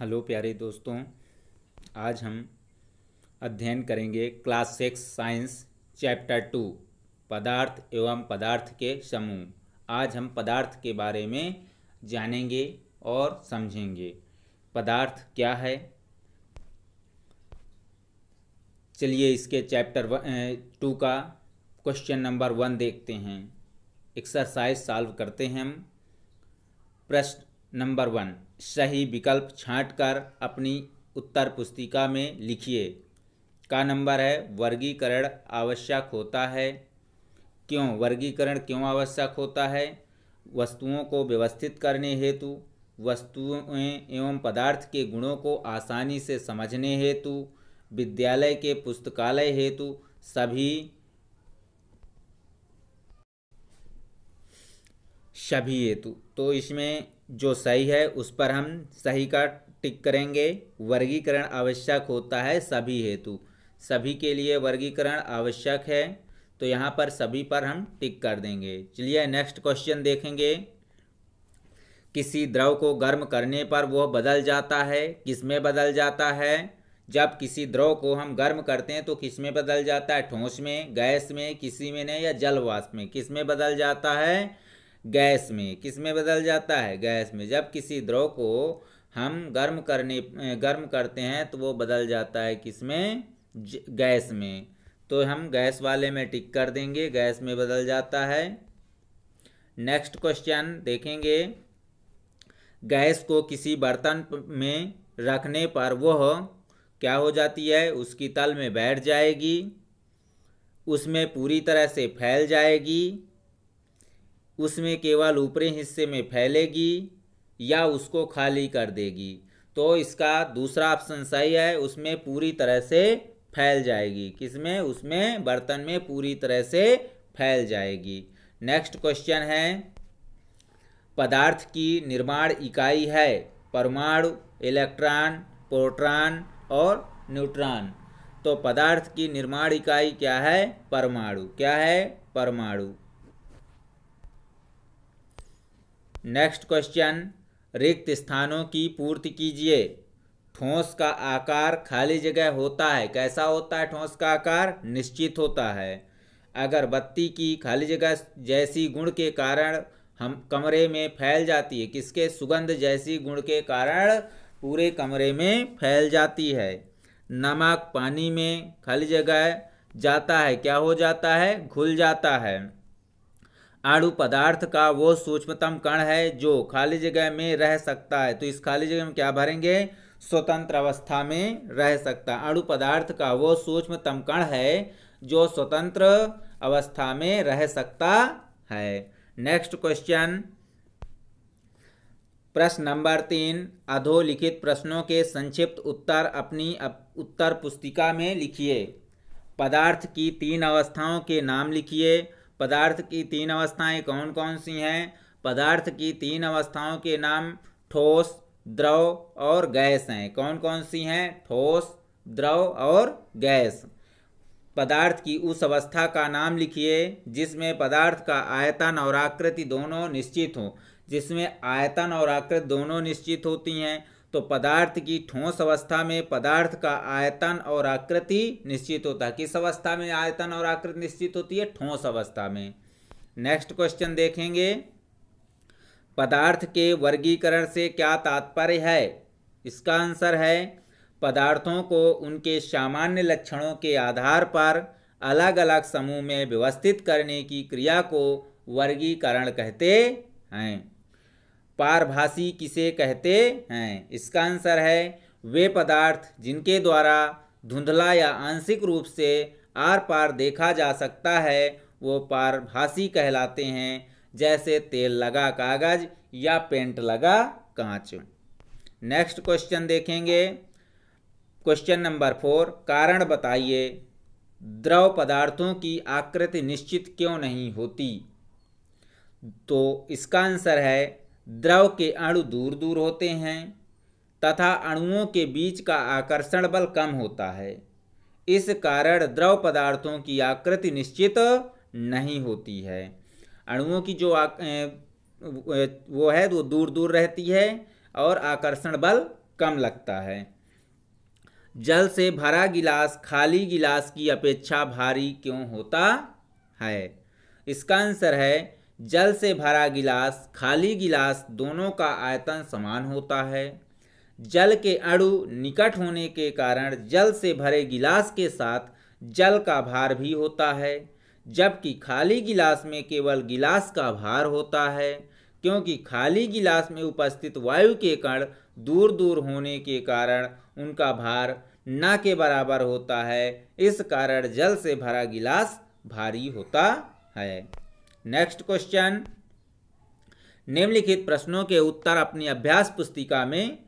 Hello प्यारे दोस्तों, आज हम अध्ययन करेंगे क्लास 6 साइंस चैप्टर 2 पदार्थ एवं पदार्थ के समूह। आज हम पदार्थ के बारे में जानेंगे और समझेंगे। पदार्थ क्या है, चलिए इसके चैप्टर 2 का क्वेश्चन नंबर 1 देखते हैं। एक्सरसाइज सॉल्व करते हैं हम। प्रश्न नंबर 1, सही विकल्प छांटकर अपनी उत्तर पुस्तिका में लिखिए। का नंबर है वर्गीकरण आवश्यक होता है। क्यों वर्गीकरण क्यों आवश्यक होता है? वस्तुओं को व्यवस्थित करने हेतु, वस्तुएं एवं पदार्थ के गुणों को आसानी से समझने हेतु, विद्यालय के पुस्तकालय हेतु, सभी हेतु। तो इसमें जो सही है उस पर हम सही का टिक करेंगे। वर्गीकरण आवश्यक होता है सभी हेतु, सभी के लिए वर्गीकरण आवश्यक है, तो यहाँ पर सभी पर हम टिक कर देंगे। चलिए नेक्स्ट क्वेश्चन देखेंगे। किसी द्रव को गर्म करने पर वह बदल जाता है, किसमें बदल जाता है? जब किसी द्रव को हम गर्म करते हैं तो किसमें बदल जाता है? ठोस में, गैस में, किसी में नहीं, या जल वाष्प में। किसमें बदल जाता है? गैस में। किसमें बदल जाता है? गैस में। जब किसी द्रव को हम गर्म करते हैं तो वो बदल जाता है किसमें? गैस में। तो हम गैस वाले में टिक कर देंगे, गैस में बदल जाता है। नेक्स्ट क्वेश्चन देखेंगे। गैस को किसी बर्तन में रखने पर वह क्या हो जाती है? उसकी तल में बैठ जाएगी, उसमें पूरी तरह से फैल जाएगी, उसमें केवल ऊपरी हिस्से में फैलेगी, या उसको खाली कर देगी। तो इसका दूसरा ऑप्शन सही है, उसमें पूरी तरह से फैल जाएगी। किसमें? उसमें बर्तन में पूरी तरह से फैल जाएगी। नेक्स्ट क्वेश्चन है, पदार्थ की निर्माण इकाई है परमाणु, इलेक्ट्रॉन, प्रोटॉन और न्यूट्रॉन। तो पदार्थ की निर्माण इकाई क्या है? परमाणु। क्या है? परमाणु। नेक्स्ट क्वेश्चन, रिक्त स्थानों की पूर्ति कीजिए। ठोस का आकार खाली जगह होता है। कैसा होता है ठोस का आकार? निश्चित होता है। अगर बत्ती की खाली जगह जैसी गुण के कारण हम कमरे में फैल जाती है, किसके? सुगंध जैसी गुण के कारण पूरे कमरे में फैल जाती है। नमक पानी में खाली जगह जाता है, क्या हो जाता है? घुल जाता है। अणु पदार्थ का वो सूक्ष्मतम कण है जो खाली जगह में रह सकता है। तो इस खाली जगह में क्या भरेंगे? स्वतंत्र अवस्था में रह सकता है। अणु पदार्थ का वो सूक्ष्मतम कण है जो स्वतंत्र अवस्था में रह सकता है। नेक्स्ट क्वेश्चन, प्रश्न नंबर 3, अधोलिखित प्रश्नों के संक्षिप्त उत्तर अपनी उत्तर पुस्तिका में लिखिए। पदार्थ की 3 अवस्थाओं के नाम लिखिए। पदार्थ की 3 अवस्थाएं कौन कौन सी हैं? पदार्थ की 3 अवस्थाओं के नाम ठोस, द्रव और गैस हैं। कौन कौन सी हैं? ठोस, द्रव और गैस। पदार्थ की उस अवस्था का नाम लिखिए जिसमें पदार्थ का आयतन और आकृति दोनों निश्चित हो। जिसमें आयतन और आकृति दोनों निश्चित होती हैं, तो पदार्थ की ठोस अवस्था में पदार्थ का आयतन और आकृति निश्चित होता है। किस अवस्था में आयतन और आकृति निश्चित होती है? ठोस अवस्था में। नेक्स्ट क्वेश्चन देखेंगे, पदार्थ के वर्गीकरण से क्या तात्पर्य है? इसका आंसर है, पदार्थों को उनके सामान्य लक्षणों के आधार पर अलग अलग समूह में व्यवस्थित करने की क्रिया को वर्गीकरण कहते हैं। पारभासी किसे कहते हैं? इसका आंसर है, वे पदार्थ जिनके द्वारा धुंधला या आंशिक रूप से आर पार देखा जा सकता है वो पारभासी कहलाते हैं, जैसे तेल लगा कागज या पेंट लगा कांच। नेक्स्ट क्वेश्चन देखेंगे। क्वेश्चन नंबर 4, कारण बताइए। द्रव पदार्थों की आकृति निश्चित क्यों नहीं होती? तो इसका आंसर है, द्रव के अणु दूर दूर होते हैं तथा अणुओं के बीच का आकर्षण बल कम होता है। इस कारण द्रव पदार्थों की आकृति निश्चित नहीं होती है। अणुओं की जो वो है वो दूर दूर रहती है और आकर्षण बल कम लगता है। जल से भरा गिलास खाली गिलास की अपेक्षा भारी क्यों होता है? इसका आंसर है जल से भरा गिलास खाली गिलास दोनों का आयतन समान होता है। जल के अणु निकट होने के कारण जल से भरे गिलास के साथ जल का भार भी होता है, जबकि खाली गिलास में केवल गिलास का भार होता है, क्योंकि खाली गिलास में उपस्थित वायु के कण दूर दूर होने के कारण उनका भार न के बराबर होता है। इस कारण जल से भरा गिलास भारी होता है। नेक्स्ट क्वेश्चन, निम्नलिखित प्रश्नों के उत्तर अपनी अभ्यास पुस्तिका में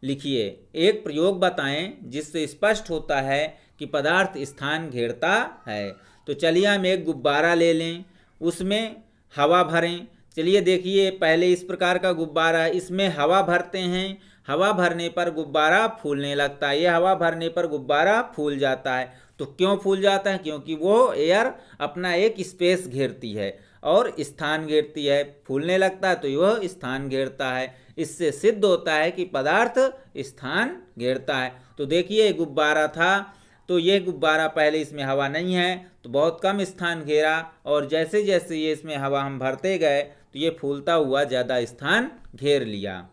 लिखिए। एक प्रयोग बताएं जिससे स्पष्ट होता है कि पदार्थ स्थान घेरता है। तो चलिए हम एक गुब्बारा ले लें, उसमें हवा भरें। चलिए देखिए, पहले इस प्रकार का गुब्बारा, इसमें हवा भरते हैं, हवा भरने पर गुब्बारा फूलने लगता है। ये हवा भरने पर गुब्बारा फूल जाता है। तो क्यों फूल जाता है? क्योंकि वो एयर अपना एक स्पेस घेरती है और स्थान घेरती है। फूलने लगता है तो वह स्थान घेरता है। इससे सिद्ध होता है कि पदार्थ स्थान घेरता है। तो देखिए गुब्बारा था, तो ये गुब्बारा पहले इसमें हवा नहीं है तो बहुत कम स्थान घेरा, और जैसे जैसे ये इसमें हवा हम भरते गए तो ये फूलता हुआ ज़्यादा स्थान घेर लिया।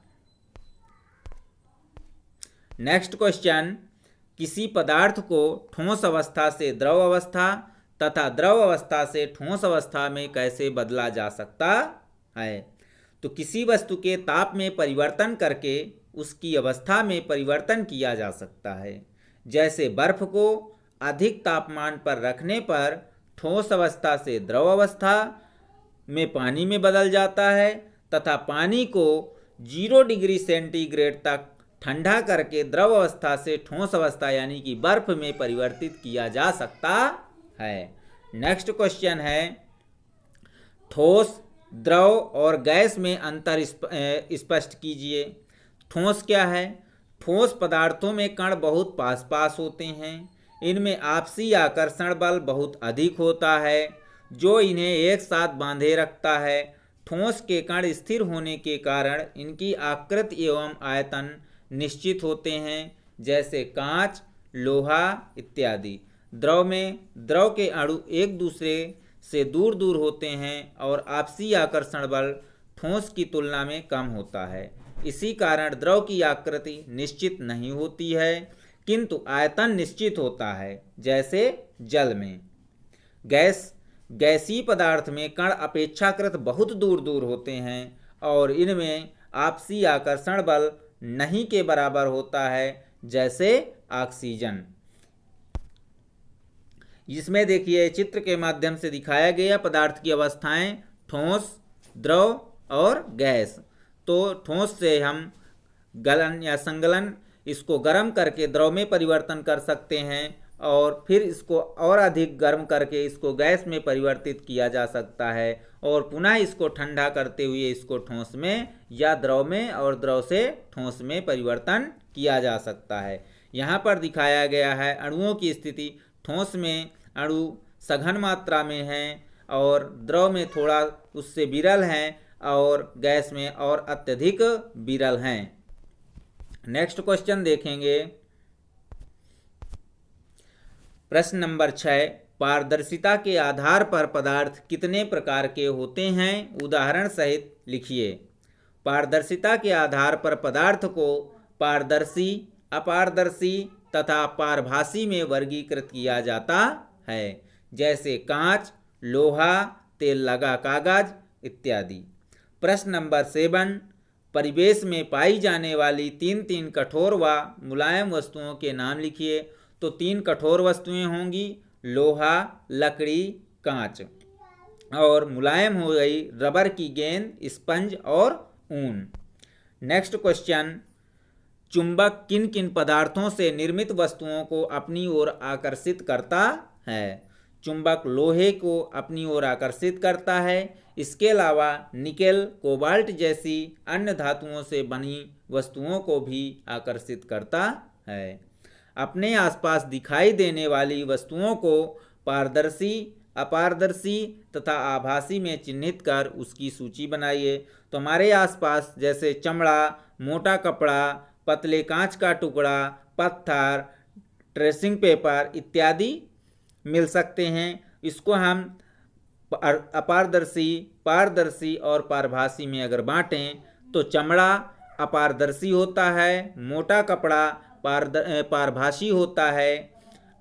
नेक्स्ट क्वेश्चन, किसी पदार्थ को ठोस अवस्था से द्रव अवस्था तथा द्रव अवस्था से ठोस अवस्था में कैसे बदला जा सकता है? तो किसी वस्तु के ताप में परिवर्तन करके उसकी अवस्था में परिवर्तन किया जा सकता है। जैसे बर्फ को अधिक तापमान पर रखने पर ठोस अवस्था से द्रव अवस्था में पानी में बदल जाता है, तथा पानी को 0 डिग्री सेंटीग्रेड तक ठंडा करके द्रव अवस्था से ठोस अवस्था यानी कि बर्फ में परिवर्तित किया जा सकता है। नेक्स्ट क्वेश्चन है, ठोस, द्रव और गैस में अंतर स्पष्ट कीजिए। ठोस क्या है? ठोस पदार्थों में कण बहुत पास पास होते हैं। इनमें आपसी आकर्षण बल बहुत अधिक होता है जो इन्हें एक साथ बांधे रखता है। ठोस के कण स्थिर होने के कारण इनकी आकृति एवं आयतन निश्चित होते हैं, जैसे कांच, लोहा इत्यादि। द्रव में द्रव के अणु एक दूसरे से दूर दूर होते हैं और आपसी आकर्षण बल ठोस की तुलना में कम होता है। इसी कारण द्रव की आकृति निश्चित नहीं होती है, किंतु आयतन निश्चित होता है, जैसे जल में। गैसीय पदार्थ में कण अपेक्षाकृत बहुत दूर दूर होते हैं और इनमें आपसी आकर्षण बल नहीं के बराबर होता है, जैसे ऑक्सीजन। इसमें देखिए चित्र के माध्यम से दिखाया गया पदार्थ की अवस्थाएं ठोस, द्रव और गैस। तो ठोस से हम गलन या संगलन इसको गर्म करके द्रव में परिवर्तन कर सकते हैं और फिर इसको और अधिक गर्म करके इसको गैस में परिवर्तित किया जा सकता है और पुनः इसको ठंडा करते हुए इसको ठोस में या द्रव में और द्रव से ठोस में परिवर्तन किया जा सकता है। यहाँ पर दिखाया गया है अणुओं की स्थिति। ठोस में अणु सघन मात्रा में हैं और द्रव में थोड़ा उससे विरल हैं और गैस में और अत्यधिक विरल हैं। नेक्स्ट क्वेश्चन देखेंगे, प्रश्न नंबर 6, पारदर्शिता के आधार पर पदार्थ कितने प्रकार के होते हैं? उदाहरण सहित लिखिए। पारदर्शिता के आधार पर पदार्थ को पारदर्शी, अपारदर्शी तथा पारभासी में वर्गीकृत किया जाता है, जैसे कांच, लोहा, तेल लगा कागज इत्यादि। प्रश्न नंबर 7, परिवेश में पाई जाने वाली 3 कठोर व मुलायम वस्तुओं के नाम लिखिए। तो 3 कठोर वस्तुएं होंगी, लोहा, लकड़ी, कांच, और मुलायम हो गई रबर की गेंद, स्पंज और ऊन। नेक्स्ट क्वेश्चन, चुंबक किन किन पदार्थों से निर्मित वस्तुओं को अपनी ओर आकर्षित करता है? चुंबक लोहे को अपनी ओर आकर्षित करता है। इसके अलावा निकेल, कोबाल्ट जैसी अन्य धातुओं से बनी वस्तुओं को भी आकर्षित करता है। अपने आसपास दिखाई देने वाली वस्तुओं को पारदर्शी, अपारदर्शी तथा आभासी में चिन्हित कर उसकी सूची बनाइए। तो हमारे आसपास जैसे चमड़ा, मोटा कपड़ा, पतले कांच का टुकड़ा, पत्थर, ट्रेसिंग पेपर इत्यादि मिल सकते हैं। इसको हम अपारदर्शी, पारदर्शी और पारभासी में अगर बांटें तो चमड़ा अपारदर्शी होता है, मोटा कपड़ा पारभासी होता है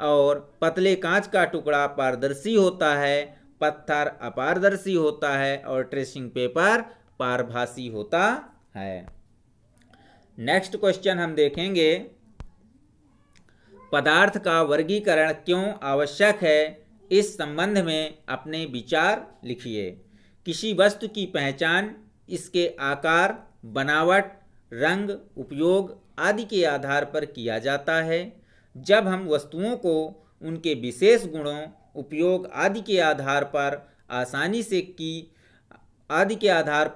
और पतले कांच का टुकड़ा पारदर्शी होता है, पत्थर अपारदर्शी होता है और ट्रेसिंग पेपर पारभासी होता है। नेक्स्ट क्वेश्चन हम देखेंगे, पदार्थ का वर्गीकरण क्यों आवश्यक है, इस संबंध में अपने विचार लिखिए। किसी वस्तु की पहचान इसके आकार, बनावट, रंग, उपयोग आदि के आधार पर किया जाता है। जब हम वस्तुओं को उनके विशेष गुणों, उपयोग आदि के आधार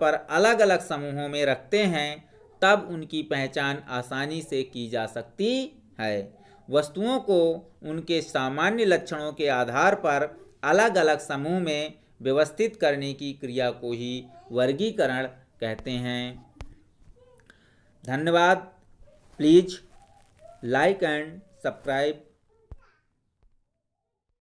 पर अलग अलग समूहों में रखते हैं, तब उनकी पहचान आसानी से की जा सकती है। वस्तुओं को उनके सामान्य लक्षणों के आधार पर अलग अलग समूह में व्यवस्थित करने की क्रिया को ही वर्गीकरण कहते हैं। धन्यवाद। Please like and subscribe